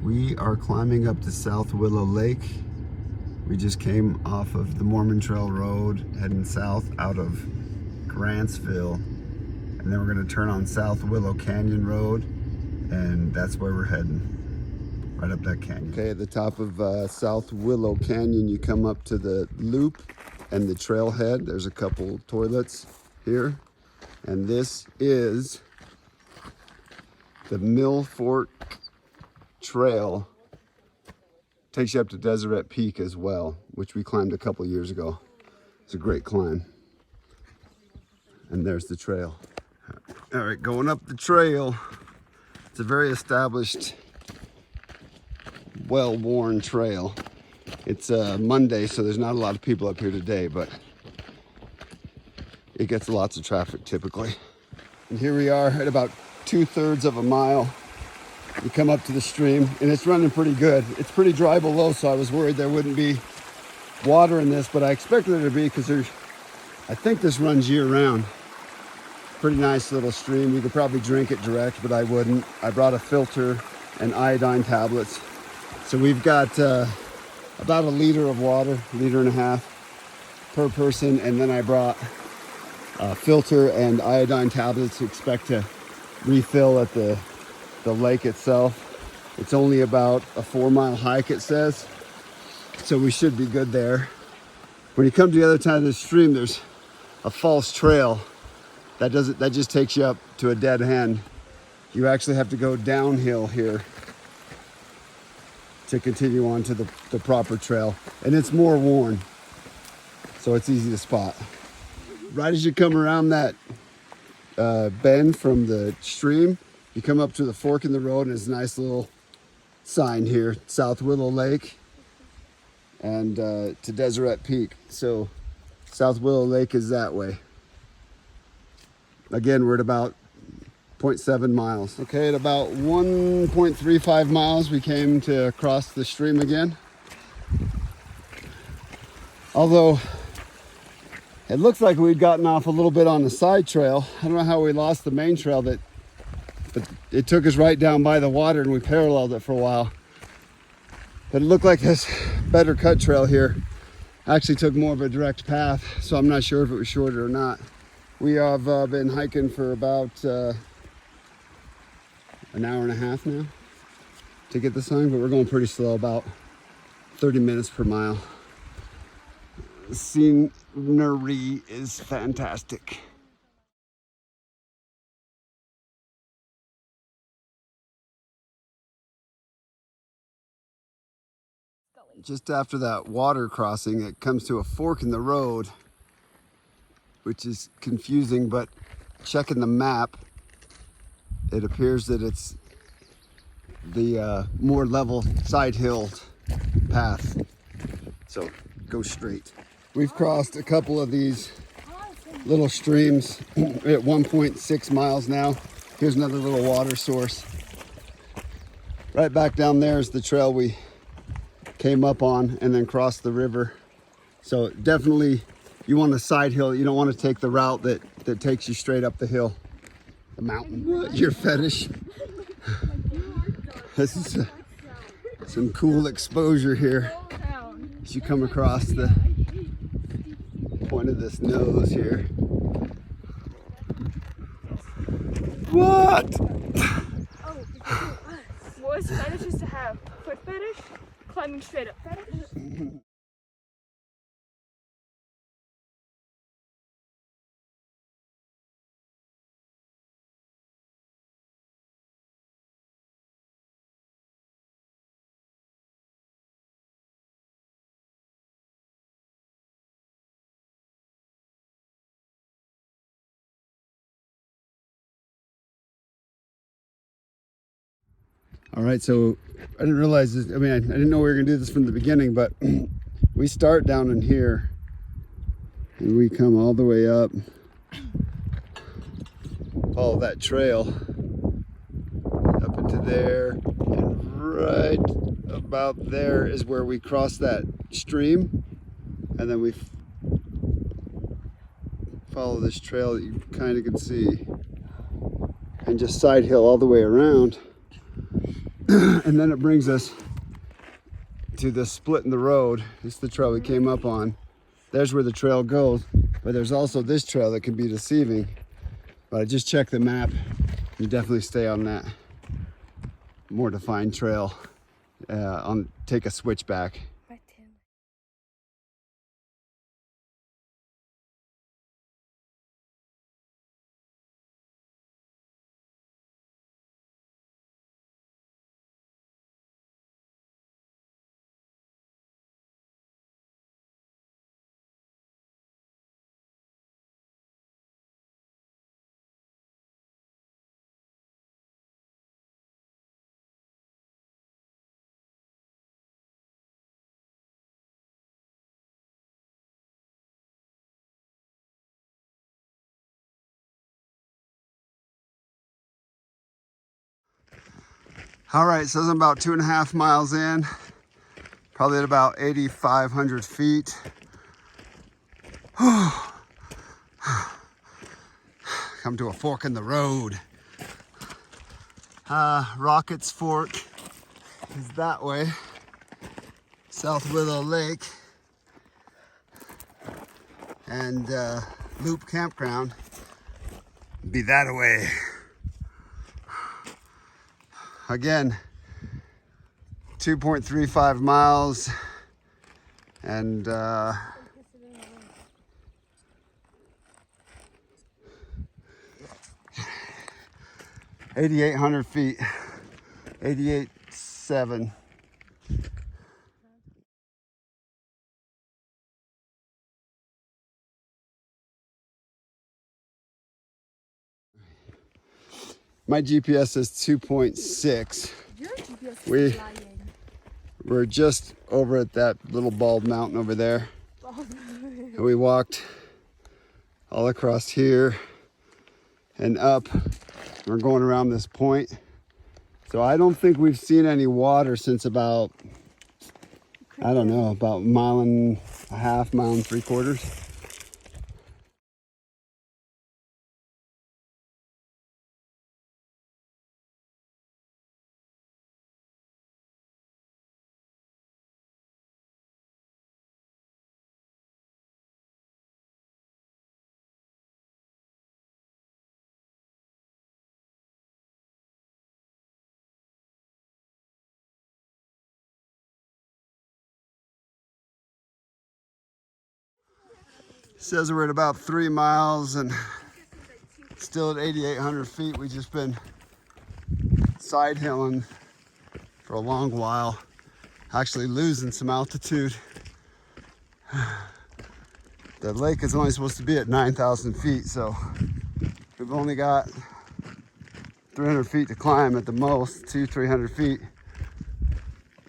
We are climbing up to South Willow Lake. We just came off of the Mormon Trail Road, heading south out of Grantsville. And then we're gonna turn on South Willow Canyon Road, and that's where we're heading, right up that canyon. Okay, at the top of South Willow Canyon, you come up to the loop and the trailhead. There's a couple toilets here. And this is the Mill Fork Trail. Takes you up to Deseret Peak as well, which we climbed a couple years ago. It's a great climb. And there's the trail. All right, going up the trail. It's a very established, well-worn trail. It's Monday, so there's not a lot of people up here today, but it gets lots of traffic typically. And here we are at about 2/3 of a mile. We come up to the stream and it's running pretty good. It's pretty dry below, so I was worried there wouldn't be water in this, but I expected there to be because I think this runs year round. Pretty nice little stream. You could probably drink it direct, but I wouldn't. I brought a filter and iodine tablets. So we've got about 1 liter of water, 1.5 liters per person. And then I brought a filter and iodine tablets to expect to refill at the lake itself. It's only about a 4-mile hike, it says, so we should be good there. When you come to the other side of the stream, there's a false trail that just takes you up to a dead end. You actually have to go downhill here to continue on to the proper trail, and it's more worn, so it's easy to spot. Right as you come around that bend from the stream, you come up to the fork in the road, and there's a nice little sign here, South Willow Lake and to Deseret Peak. So South Willow Lake is that way. Again, we're at about 0.7 miles. Okay, at about 1.35 miles, we came to cross the stream again. Although it looks like we'd gotten off a little bit on the side trail. I don't know how we lost the main trail, but it took us right down by the water and we paralleled it for a while. But it looked like this better cut trail here actually took more of a direct path, so I'm not sure if it was shorter or not. We have been hiking for about 1.5 hours now to get the sign, but we're going pretty slow, about 30 minutes per mile. The scenery is fantastic. Just after that water crossing, it comes to a fork in the road, which is confusing, but checking the map, it appears that it's the more level side hill path. So go straight. We've crossed a couple of these little streams at 1.6 miles now. Here's another little water source. Right back down there is the trail we came up on and then crossed the river. So definitely you want a side hill. You don't want to take the route that takes you straight up the hill, the mountain. What? Your fetish. This is some cool exposure here as you come across the point of this nose here. What? What was fetish used to have? Foot fetish? Climbing straight up fetish? All right, so I didn't realize this. I mean, I didn't know we were gonna do this from the beginning, but we start down in here and we come all the way up, follow that trail up into there, and right about there is where we cross that stream, and then we follow this trail that you kind of can see, and just side hill all the way around. And then it brings us to the split in the road. This is the trail we came up on. There's where the trail goes, but there's also this trail that can be deceiving. But I just checked the map. You definitely stay on that more defined trail. Take a switchback. All right, so I'm about 2.5 miles in, probably at about 8,500 feet. Come to a fork in the road. Rockets Fork is that way. South Willow Lake and Loop Campground be that way. Again, 2.35 miles and 8,800 feet, 88.7. My GPS says 2.6. Your GPS is lying. We're just over at that little bald mountain over there. And we walked all across here and up. We're going around this point. So I don't think we've seen any water since about, I don't know, about 1.5 miles, 1.75 miles. Says we're at about 3 miles and still at 8,800 feet. We've just been side hilling for a long while, actually losing some altitude. The lake is only supposed to be at 9,000 feet, so we've only got 300 feet to climb at the most, 300 feet.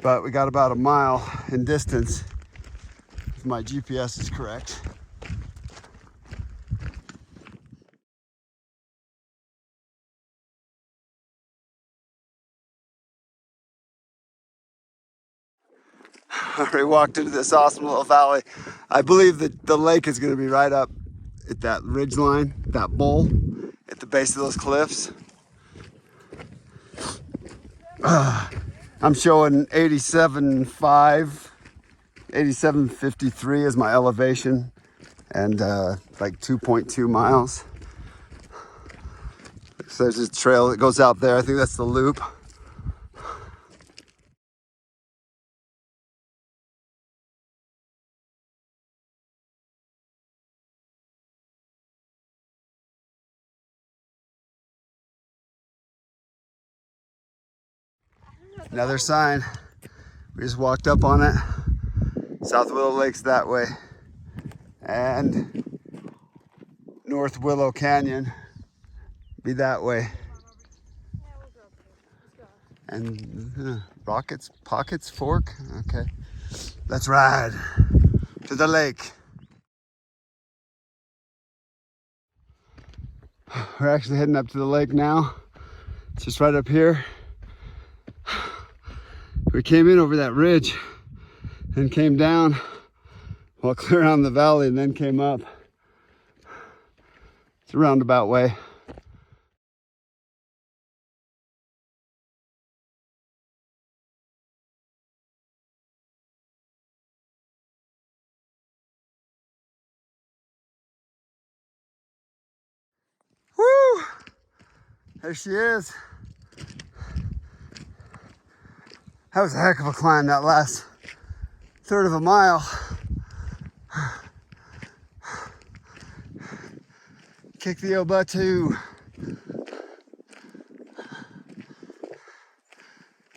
But we got about 1 mile in distance, if my GPS is correct. We walked into this awesome little valley. I believe that the lake is going to be right up at that ridge line, that bowl at the base of those cliffs. I'm showing 87.5, 87.53 is my elevation, and like 2.2 miles. So there's this trail that goes out there. I think that's the loop. Another sign. We just walked up on it. South Willow Lake's that way. And North Willow Canyon be that way. And Pockets Fork. Okay. Let's ride to the lake. We're actually heading up to the lake now. It's just right up here. We came in over that ridge and came down while clear on the valley and then came up. It's a roundabout way. There she is. That was a heck of a climb, that last third of a mile. Kick the old butt too.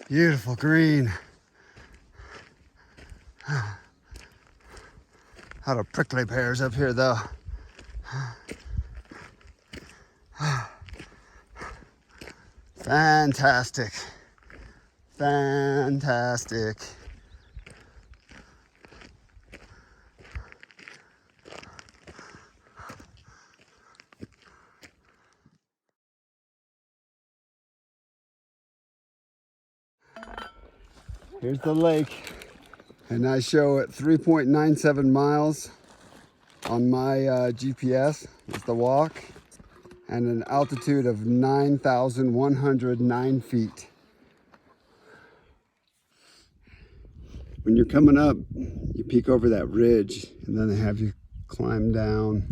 Beautiful green. Lot of prickly pears up here though. Fantastic. Fantastic. Here's the lake, and I show it 3.97 miles on my GPS. It's the walk, and an altitude of 9,109 feet. When you're coming up, you peek over that ridge, and then they have you climb down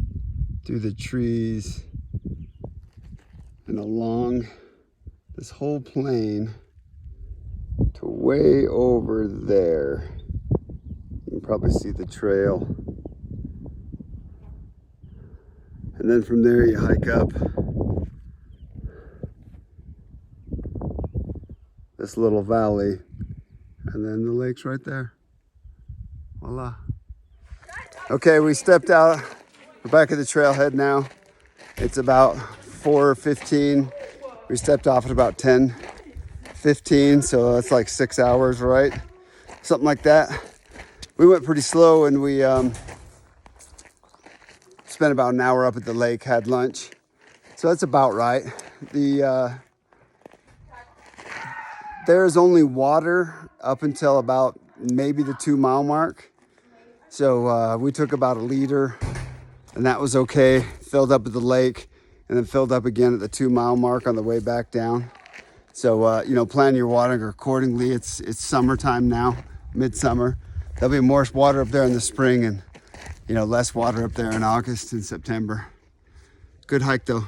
through the trees and along this whole plain to way over there. You can probably see the trail. And then from there you hike up this little valley, and then the lake's right there. Voila. Okay, we stepped out. We're back at the trailhead now. It's about 4:15. We stepped off at about 10:15, so that's like 6 hours, right? Something like that. We went pretty slow, and we spent about an hour up at the lake, had lunch. So that's about right. There's only water up until about maybe the 2 mile mark. So we took about a liter, and that was okay. Filled up at the lake, and then filled up again at the 2 mile mark on the way back down. So, you know, plan your watering accordingly. It's summertime now, midsummer. There'll be more water up there in the spring, and, you know, less water up there in August and September. Good hike though.